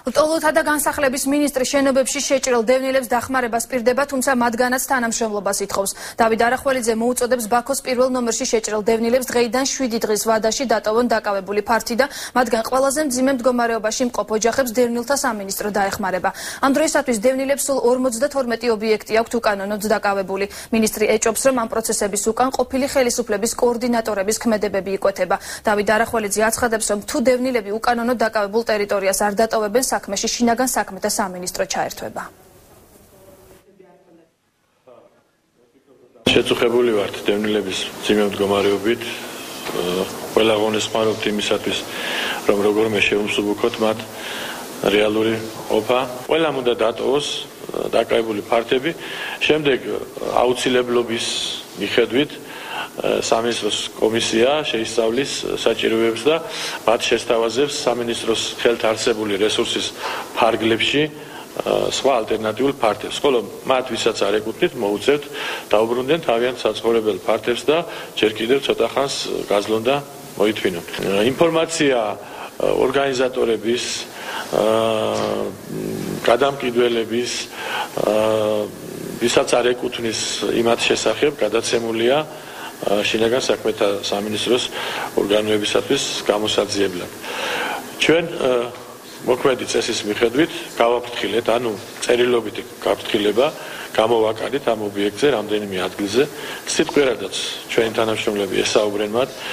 ლტოლოთა და განსახლების მინისტრი შენობებში შეჭრილ დევნილებს დახმარებას პირდება, თუმცა მათგანაც თანამშრომლობას ითხოვს. დავით არახველიძე მოუწოდებს ბაქოს პირველ ნომერში შეჭრილ დევნილებს დღეიდან 7 დღის ვადაში დატოვონ დაკავებული ფართი და მათგან ყველაზე მძიმე მდგომარეობაში მყოფ ოჯახებს დევნილთა სამინისტრო დაეხმარება. ამ დროისათვის დევნილებს სულ 52 ობიექტი აქვთ უკანონოდ დაკავებული. მინისტრი ეჭობს, რომ ამ პროცესების უკან ყოფილი ხელისუფლების კოორდინატორების ქმედებები იკვეთება. დავით არახველიძე აცხადებს, რომ თუ დევნილები უკანონოდ დაკავებულ ტერიტორიას არ დატოვებენ, საქმეში შინაგან საქმეთა სამინისტრო ჩაერთვება. შეწუხებული ვართ დევნილების მძიმე მდგომარეობით. ყველა ღონესმარობთ იმისათვის, რომ როგორმე შევუმსუბუქოთ მათ რეალური ყოფა. ყველამ უნდა დატოვოს დაკავებული ფართები. შემდეგ აუცილებლობის მიხედვით სამინისტროს კომისია შეისწავლის საჭიროებებს და მათ შესთავაზებს სამინისტროს ხელთ არსებული რესურსის ფარგლებში სხვა ალტერნატიულ ფართებს. ხოლო მათ, ვისაც არ ეკუთვნით, მოუწევთ დაუბრუნდნენ თავიანთ საცხოვრებელ ფართებს და ჯერ კიდევ ცოტა ხანს გაზლონ და მოითვინონ. ინფორმაცია ორგანიზატორების, გადამყიდველების, ვისაც არ ეკუთვნის იმათ შესახებ გადაცემულია შინაგან საქმეთა სამინისტროს ორგანოებისათვის გამოსაძიებლად. ჩვენ მოქმედი წესის მიხედვით გავაფრთხილეთ, ანუ წერილობითი გაფრთხილება გამოვაკარით ამ ობიექტზე რამდენიმე ადგილზე. სიტყვიერადაც ჩვენი თანამშრომლები ესაუბრენ მათ.